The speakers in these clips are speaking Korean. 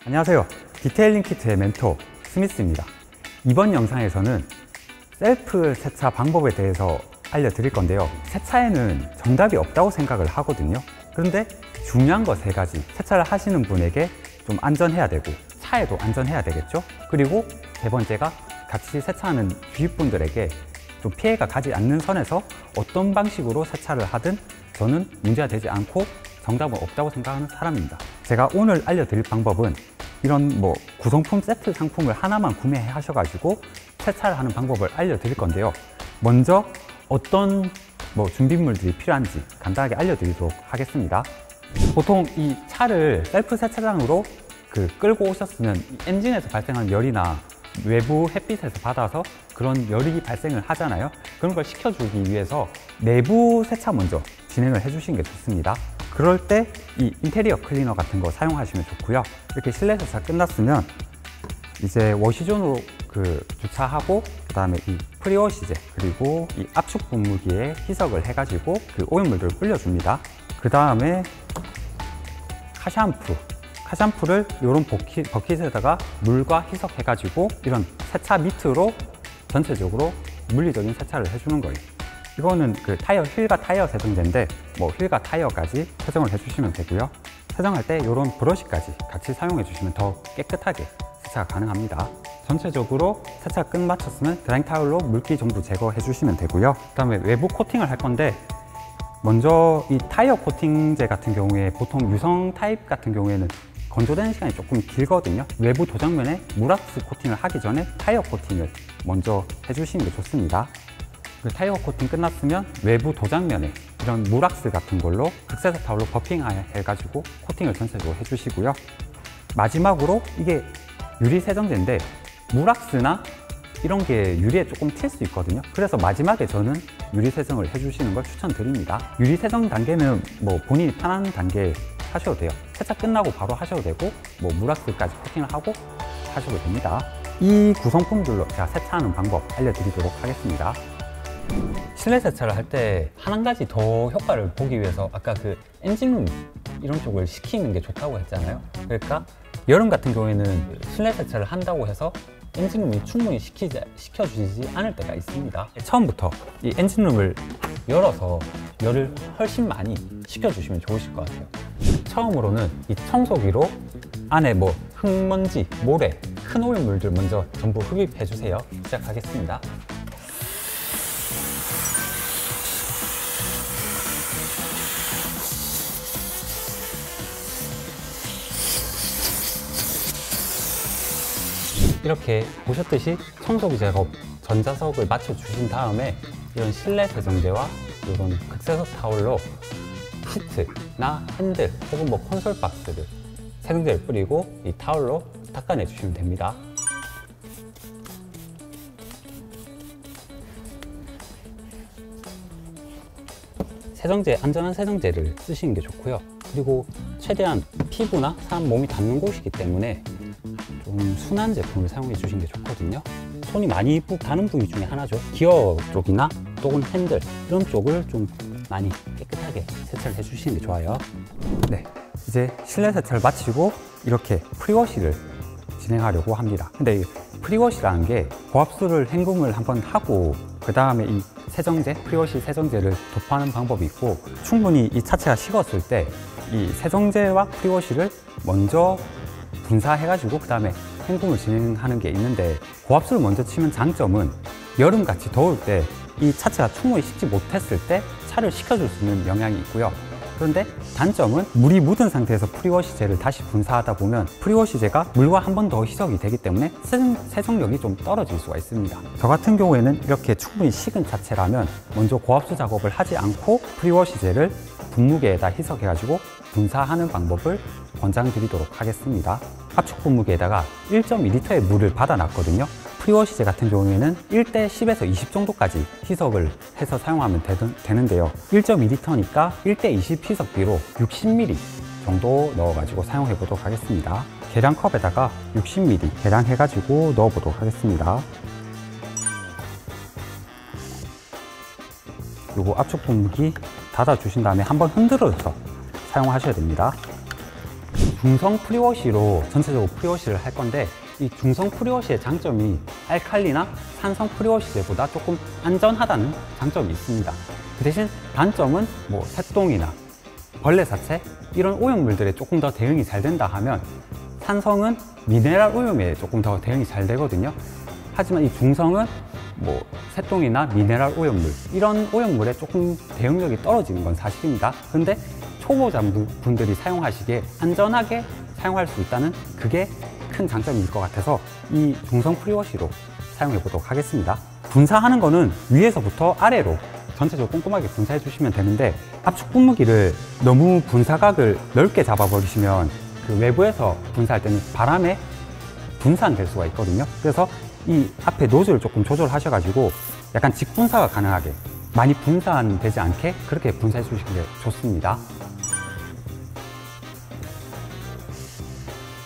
안녕하세요. 디테일링 키트의 멘토 스미스입니다. 이번 영상에서는 셀프 세차 방법에 대해서 알려드릴 건데요. 세차에는 정답이 없다고 생각을 하거든요. 그런데 중요한 거 3가지. 세차를 하시는 분에게 좀 안전해야 되고 차에도 안전해야 되겠죠. 그리고 3번째가 같이 세차하는 주위분들에게 좀 피해가 가지 않는 선에서 어떤 방식으로 세차를 하든 저는 문제가 되지 않고 정답은 없다고 생각하는 사람입니다. 제가 오늘 알려드릴 방법은 이런 구성품 세트 상품을 하나만 구매하셔가지고 세차를 하는 방법을 알려드릴 건데요. 먼저 어떤 준비물들이 필요한지 간단하게 알려드리도록 하겠습니다. 보통 이 차를 셀프 세차장으로 끌고 오셨으면 이 엔진에서 발생하는 열이나 외부 햇빛에서 받아서 그런 열이 발생을 하잖아요. 그런 걸 식혀주기 위해서 내부 세차 먼저 진행을 해주시는 게 좋습니다. 그럴 때 이 인테리어 클리너 같은 거 사용하시면 좋고요. 이렇게 실내 세차 끝났으면 이제 워시존으로 주차하고 그다음에 이 프리워시제 그리고 이 압축 분무기에 희석을 해가지고 오염물들을 불려줍니다. 그 다음에 카샴푸를 이런 버킷에다가 물과 희석해가지고 이런 세차 밑으로 전체적으로 물리적인 세차를 해주는 거예요. 이거는 휠과 타이어 세정제인데 휠과 타이어까지 세정을 해주시면 되고요. 세정할 때 이런 브러쉬까지 같이 사용해 주시면 더 깨끗하게 세차가 가능합니다. 전체적으로 세차 끝 마쳤으면 드라잉 타올로 물기 전부 제거해 주시면 되고요. 그 다음에 외부 코팅을 할 건데 먼저 이 타이어 코팅제 같은 경우에 보통 유성 타입 같은 경우에는 건조되는 시간이 조금 길거든요. 외부 도장면에 물왁스 코팅을 하기 전에 타이어 코팅을 먼저 해주시는 게 좋습니다. 타이어 코팅 끝났으면 외부 도장면에 이런 물왁스 같은 걸로 극세사 타올로 버핑 해가지고 코팅을 전체적으로 해주시고요. 마지막으로 이게 유리 세정제인데 물왁스나 이런 게 유리에 조금 튈 수 있거든요. 그래서 마지막에 저는 유리 세정을 해주시는 걸 추천드립니다. 유리 세정 단계는 본인이 편한 단계에 하셔도 돼요. 세차 끝나고 바로 하셔도 되고 물왁스까지 코팅을 하고 하셔도 됩니다. 이 구성품들로 제가 세차하는 방법 알려드리도록 하겠습니다. 실내 세차를 할 때 한 가지 더 효과를 보기 위해서 아까 엔진룸 이런 쪽을 식히는 게 좋다고 했잖아요. 그러니까 여름 같은 경우에는 실내 세차를 한다고 해서 엔진룸이 충분히 식혀주지 않을 때가 있습니다. 처음부터 이 엔진룸을 열어서 열을 훨씬 많이 식혀주시면 좋으실 것 같아요. 처음으로는 이 청소기로 안에 흙먼지, 모래, 큰 오염물들 먼저 전부 흡입해 주세요. 시작하겠습니다. 이렇게 보셨듯이 청소기 작업 전자석을 맞춰 주신 다음에 이런 실내 세정제와 이런 극세사 타올로 시트나 핸들 혹은 콘솔 박스를 세정제를 뿌리고 이 타올로 닦아내 주시면 됩니다. 세정제, 안전한 세정제를 쓰시는 게 좋고요. 그리고 최대한 피부나 사람 몸이 닿는 곳이기 때문에 좀 순한 제품을 사용해 주시는 게 좋거든요. 손이 많이 닿는 부위 중에 하나죠. 기어 쪽이나 또는 핸들 이런 쪽을 좀 많이 깨끗하게 세차를 해 주시는 게 좋아요. 네, 이제 실내 세차를 마치고 이렇게 프리워시를 진행하려고 합니다. 근데 이 프리워시라는 게 고압수를 헹굼을 한번 하고 그 다음에 이 세정제, 프리워시 세정제를 도포하는 방법이 있고 충분히 이 차체가 식었을 때 이 세정제와 프리워시를 먼저 분사해가지고 그 다음에 헹굼을 진행하는 게 있는데 고압수를 먼저 치면 장점은 여름같이 더울 때 이 차체가 충분히 식지 못했을 때 차를 식혀줄 수 있는 영향이 있고요. 그런데 단점은 물이 묻은 상태에서 프리워시제를 다시 분사하다 보면 프리워시제가 물과 한 번 더 희석이 되기 때문에 세정력이 좀 떨어질 수가 있습니다. 저 같은 경우에는 이렇게 충분히 식은 차체라면 먼저 고압수 작업을 하지 않고 프리워시제를 분무기에다 희석해가지고 분사하는 방법을 권장드리도록 하겠습니다. 압축 분무기에다가 1.2L의 물을 받아놨거든요. 프리워시제 같은 경우에는 1대 10에서 20 정도까지 희석을 해서 사용하면 되는데요. 1.2L니까 1대 20 희석비로 60ml 정도 넣어가지고 사용해 보도록 하겠습니다. 계량컵에다가 60ml 계량해 가지고 넣어 보도록 하겠습니다. 그리고 압축 분무기 닫아 주신 다음에 한번 흔들어서 사용하셔야 됩니다. 중성 프리워시로 전체적으로 프리워시를 할 건데, 이 중성 프리워시의 장점이 알칼리나 산성 프리워시제보다 조금 안전하다는 장점이 있습니다. 그 대신 단점은 뭐 새똥이나 벌레 사체 이런 오염물들에 조금 더 대응이 잘 된다 하면, 산성은 미네랄 오염에 조금 더 대응이 잘 되거든요. 하지만 이 중성은 뭐 새똥이나 미네랄 오염물 이런 오염물에 조금 대응력이 떨어지는 건 사실입니다. 근데 초보자분들이 사용하시기에 안전하게 사용할 수 있다는 그게 큰 장점일 것 같아서 이 중성 프리워시로 사용해 보도록 하겠습니다. 분사하는 거는 위에서부터 아래로 전체적으로 꼼꼼하게 분사해 주시면 되는데, 압축 분무기를 너무 분사각을 넓게 잡아 버리시면 그 외부에서 분사할 때는 바람에 분산될 수가 있거든요. 그래서 이 앞에 노즐을 조금 조절하셔 가지고 약간 직분사가 가능하게, 많이 분산되지 않게 그렇게 분사해 주시는 게 좋습니다.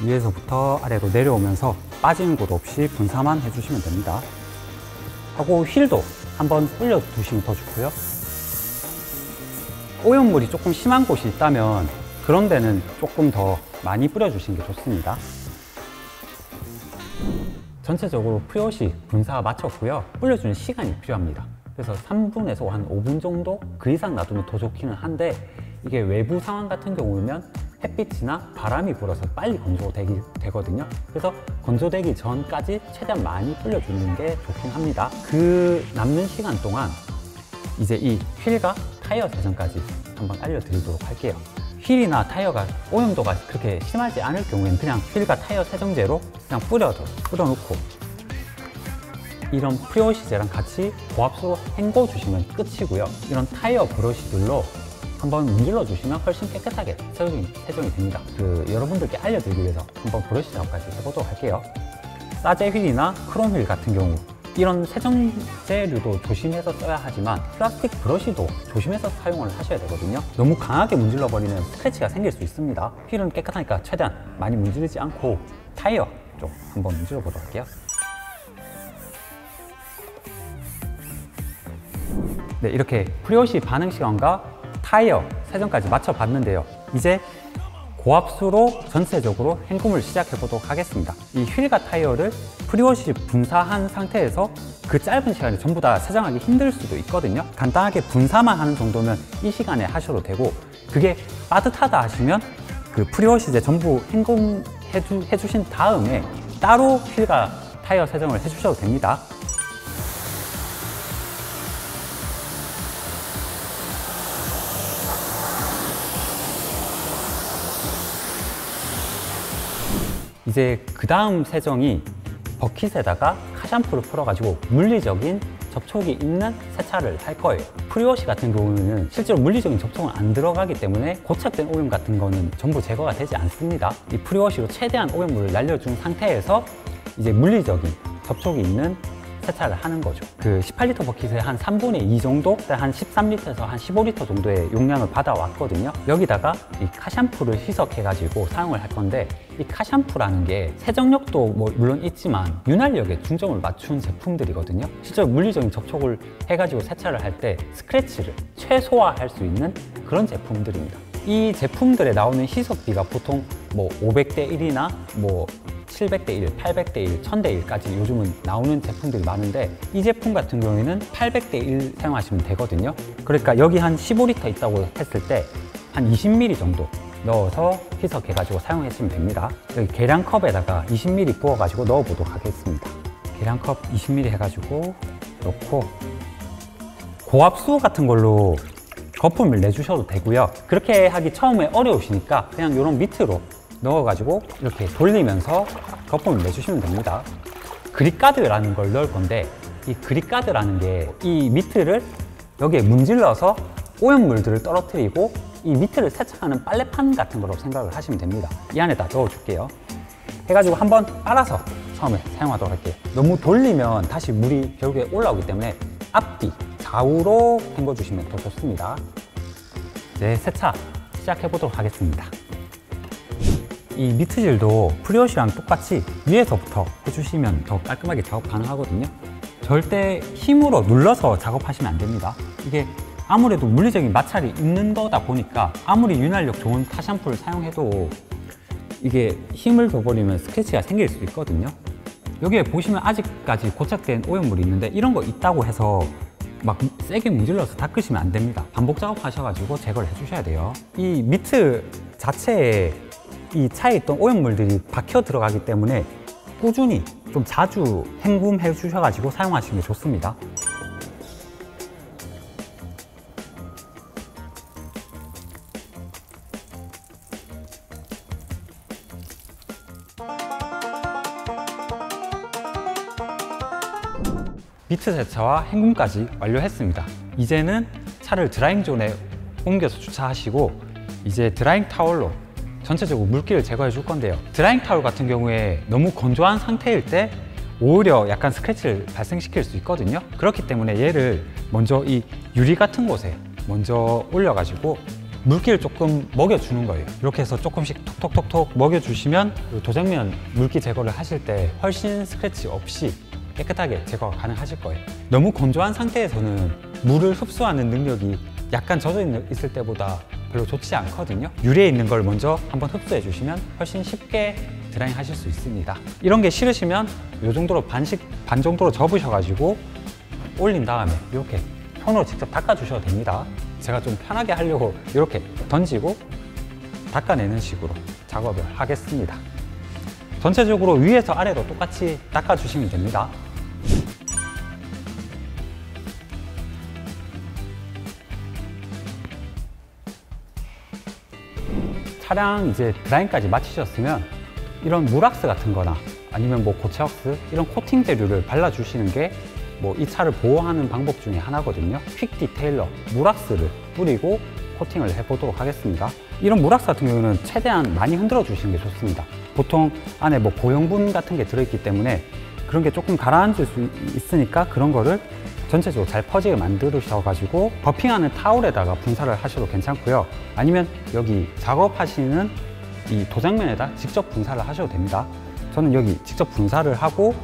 위에서부터 아래로 내려오면서 빠지는 곳 없이 분사만 해주시면 됩니다. 하고 휠도 한번 올려 두시면 더 좋고요. 오염물이 조금 심한 곳이 있다면 그런 데는 조금 더 많이 뿌려주시는 게 좋습니다. 전체적으로 프리워시 분사 마쳤고요. 불려주는 시간이 필요합니다. 그래서 3분에서 한 5분 정도 그 이상 놔두면 더 좋기는 한데, 이게 외부 상황 같은 경우면 햇빛이나 바람이 불어서 빨리 건조되거든요. 그래서 건조되기 전까지 최대한 많이 불려주는 게 좋긴 합니다. 그 남는 시간 동안 이제 이 휠과 타이어 세정까지 한번 알려드리도록 할게요. 휠이나 타이어가 오염도가 그렇게 심하지 않을 경우에는 그냥 휠과 타이어 세정제로 그냥 뿌려놓고 이런 프리워시제랑 같이 고압수로 헹궈 주시면 끝이고요. 이런 타이어 브러쉬들로 한번 문질러 주시면 훨씬 깨끗하게 세정이 됩니다. 여러분들께 알려드리기 위해서 한번 브러쉬 작업까지 해보도록 할게요. 사제 휠이나 크롬 휠 같은 경우 이런 세정제류도 조심해서 써야 하지만 플라스틱 브러쉬도 조심해서 사용을 하셔야 되거든요. 너무 강하게 문질러 버리면 스크래치가 생길 수 있습니다. 휠은 깨끗하니까 최대한 많이 문지르지 않고 타이어 쪽 한번 문질러 보도록 할게요. 네, 이렇게 프리워시 반응 시간과 타이어 세정까지 맞춰 봤는데요. 이제 고압수로 전체적으로 헹굼을 시작해 보도록 하겠습니다. 이 휠과 타이어를 프리워시 분사한 상태에서 그 짧은 시간에 전부 다 세정하기 힘들 수도 있거든요. 간단하게 분사만 하는 정도면 이 시간에 하셔도 되고, 그게 빠듯하다 하시면 그 프리워시제 전부 헹굼해 주신 다음에 따로 휠과 타이어 세정을 해 주셔도 됩니다. 이제 그 다음 세정이 버킷에다가 카샴푸를 풀어가지고 물리적인 접촉이 있는 세차를 할 거예요. 프리워시 같은 경우는 실제로 물리적인 접촉은 안 들어가기 때문에 고착된 오염 같은 거는 전부 제거가 되지 않습니다. 이 프리워시로 최대한 오염물을 날려준 상태에서 이제 물리적인 접촉이 있는 세차를 하는 거죠. 그 18리터 버킷의 한 3분의 2 정도, 한 13리터에서 한 15리터 정도의 용량을 받아왔거든요. 여기다가 이 카샴푸를 희석해가지고 사용을 할 건데, 이 카샴푸라는 게 세정력도 뭐 물론 있지만 윤활력에 중점을 맞춘 제품들이거든요. 실제로 물리적인 접촉을 해가지고 세차를 할 때 스크래치를 최소화할 수 있는 그런 제품들입니다. 이 제품들에 나오는 희석비가 보통 뭐 500대 1이나 뭐 700대 1, 800대 1, 1000대 1까지 요즘은 나오는 제품들이 많은데, 이 제품 같은 경우에는 800대 1 사용하시면 되거든요. 그러니까 여기 한 15리터 있다고 했을 때 한 20ml 정도 넣어서 희석해가지고 사용하시면 됩니다. 여기 계량컵에다가 20ml 부어가지고 넣어보도록 하겠습니다. 계량컵 20ml 해가지고 넣고, 고압수 같은 걸로 거품을 내주셔도 되고요. 그렇게 하기 처음에 어려우시니까 그냥 이런 밑으로 넣어가지고 이렇게 돌리면서 거품을 내주시면 됩니다. 그립가드라는 걸 넣을 건데, 이 그립가드라는 게 이 미트를 여기에 문질러서 오염물들을 떨어뜨리고 이 미트를 세척하는 빨래판 같은 거로 생각을 하시면 됩니다. 이 안에다 넣어줄게요. 해가지고 한번 빨아서 처음에 사용하도록 할게요. 너무 돌리면 다시 물이 결국에 올라오기 때문에 앞뒤 좌우로 헹궈주시면 더 좋습니다. 이제 세차 시작해 보도록 하겠습니다. 이 미트질도 프리워시랑 똑같이 위에서부터 해주시면 더 깔끔하게 작업 가능하거든요. 절대 힘으로 눌러서 작업하시면 안 됩니다. 이게 아무래도 물리적인 마찰이 있는 거다 보니까 아무리 윤활력 좋은 카샴푸를 사용해도 이게 힘을 줘버리면 스크래치가 생길 수 있거든요. 여기에 보시면 아직까지 고착된 오염물이 있는데 이런 거 있다고 해서 막 세게 문질러서 닦으시면 안 됩니다. 반복 작업하셔가지고 제거를 해주셔야 돼요. 이 미트 자체에 이 차에 있던 오염물들이 박혀 들어가기 때문에 꾸준히 좀 자주 헹굼해 주셔가지고 사용하시는 게 좋습니다. 미트 세차와 헹굼까지 완료했습니다. 이제는 차를 드라잉 존에 옮겨서 주차하시고 이제 드라잉 타월로 전체적으로 물기를 제거해 줄 건데요. 드라잉 타월 같은 경우에 너무 건조한 상태일 때 오히려 약간 스크래치를 발생시킬 수 있거든요. 그렇기 때문에 얘를 먼저 이 유리 같은 곳에 먼저 올려가지고 물기를 조금 먹여주는 거예요. 이렇게 해서 조금씩 톡톡톡톡 먹여주시면 도장면 물기 제거를 하실 때 훨씬 스크래치 없이 깨끗하게 제거가 가능하실 거예요. 너무 건조한 상태에서는 물을 흡수하는 능력이 약간 젖어 있을 때보다 별로 좋지 않거든요. 유리에 있는 걸 먼저 한번 흡수해 주시면 훨씬 쉽게 드라잉 하실 수 있습니다. 이런 게 싫으시면 이 정도로 반 정도로 접으셔가지고 올린 다음에 이렇게 손으로 직접 닦아 주셔도 됩니다. 제가 좀 편하게 하려고 이렇게 던지고 닦아내는 식으로 작업을 하겠습니다. 전체적으로 위에서 아래로 똑같이 닦아 주시면 됩니다. 차량 이제 드라잉까지 마치셨으면 이런 물왁스 같은 거나 아니면 뭐 고체왁스 이런 코팅 재료를 발라주시는 게 뭐 이 차를 보호하는 방법 중에 하나거든요. 퀵 디테일러 물왁스를 뿌리고 코팅을 해보도록 하겠습니다. 이런 물왁스 같은 경우는 최대한 많이 흔들어 주시는 게 좋습니다. 보통 안에 뭐 고형분 같은 게 들어있기 때문에 그런 게 조금 가라앉을 수 있으니까 그런 거를 전체적으로 잘 퍼지게 만드셔가지고 버핑하는 타올에다가 분사를 하셔도 괜찮고요. 아니면 여기 작업하시는 이 도장면에다 직접 분사를 하셔도 됩니다. 저는 여기 직접 분사를 하고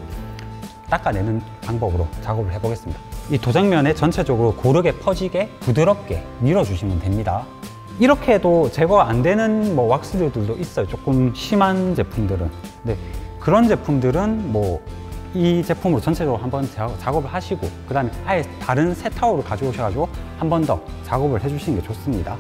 닦아내는 방법으로 작업을 해보겠습니다. 이 도장면에 전체적으로 고르게 퍼지게 부드럽게 밀어주시면 됩니다. 이렇게 해도 제거가 안 되는 뭐 왁스류들도 있어요. 조금 심한 제품들은. 근데 그런 제품들은 뭐 이 제품으로 전체적으로 한번 작업을 하시고 그 다음에 아예 다른 새 타월을 가져오셔가지고 한 번 더 작업을 해주시는 게 좋습니다.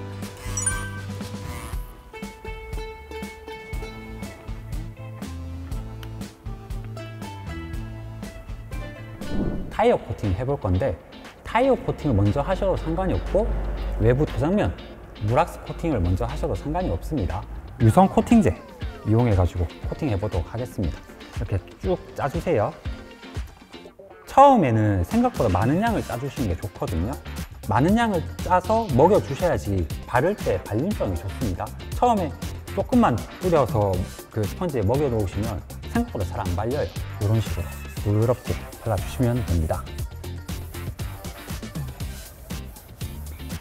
타이어 코팅 해볼 건데 타이어 코팅을 먼저 하셔도 상관이 없고 외부 도장면 물왁스 코팅을 먼저 하셔도 상관이 없습니다. 유성 코팅제 이용해 가지고 코팅해 보도록 하겠습니다. 이렇게 쭉 짜주세요. 처음에는 생각보다 많은 양을 짜주시는 게 좋거든요. 많은 양을 짜서 먹여 주셔야지 바를 때 발림성이 좋습니다. 처음에 조금만 뿌려서 그 스펀지에 먹여 놓으시면 생각보다 잘 안 발려요. 이런 식으로 부드럽게 발라주시면 됩니다.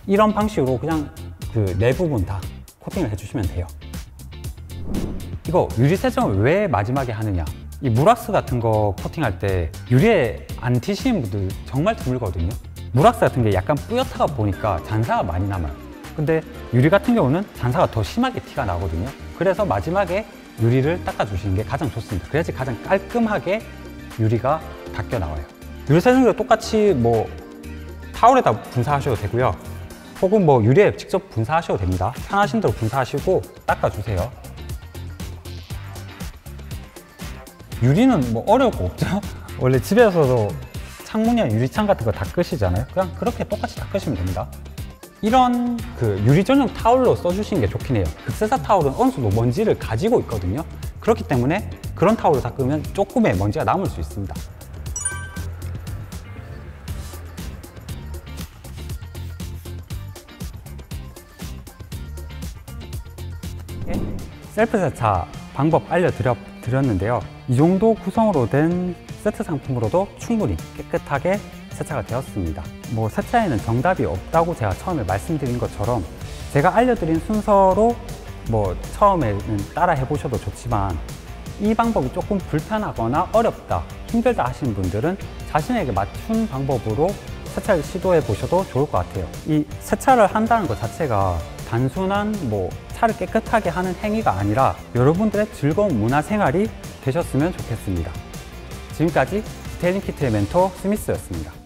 이런 방식으로 그냥 그 네 부분 다 코팅을 해주시면 돼요. 이거 유리 세정을 왜 마지막에 하느냐? 이 물왁스 같은 거 코팅할 때 유리에 안 튀시는 분들 정말 드물거든요. 물왁스 같은 게 약간 뿌옇다가 보니까 잔사가 많이 남아요. 근데 유리 같은 경우는 잔사가 더 심하게 티가 나거든요. 그래서 마지막에 유리를 닦아주시는 게 가장 좋습니다. 그래야지 가장 깔끔하게 유리가 닦여 나와요. 유리 세정도 똑같이 뭐 타올에다 분사하셔도 되고요. 혹은 뭐 유리에 직접 분사하셔도 됩니다. 편하신 대로 분사하시고 닦아주세요. 유리는 뭐 어려울 거 없죠? 원래 집에서도 창문이나 유리창 같은 거 닦으시잖아요. 그냥 그렇게 똑같이 닦으시면 됩니다. 이런 그 유리 전용 타올로 써주시는 게 좋긴 해요. 극세사 타올은 어느 정도 먼지를 가지고 있거든요. 그렇기 때문에 그런 타올로 닦으면 조금의 먼지가 남을 수 있습니다. 셀프 세차 방법 알려드렸는데요. 이 정도 구성으로 된 세트 상품으로도 충분히 깨끗하게 세차가 되었습니다. 뭐 세차에는 정답이 없다고 제가 처음에 말씀드린 것처럼 제가 알려드린 순서로 뭐 처음에는 따라 해보셔도 좋지만 이 방법이 조금 불편하거나 어렵다, 힘들다 하시는 분들은 자신에게 맞춘 방법으로 세차를 시도해 보셔도 좋을 것 같아요. 이 세차를 한다는 것 자체가 단순한 뭐 차를 깨끗하게 하는 행위가 아니라 여러분들의 즐거운 문화생활이 되셨으면 좋겠습니다. 지금까지 디테일링 키트의 멘토 스미스였습니다.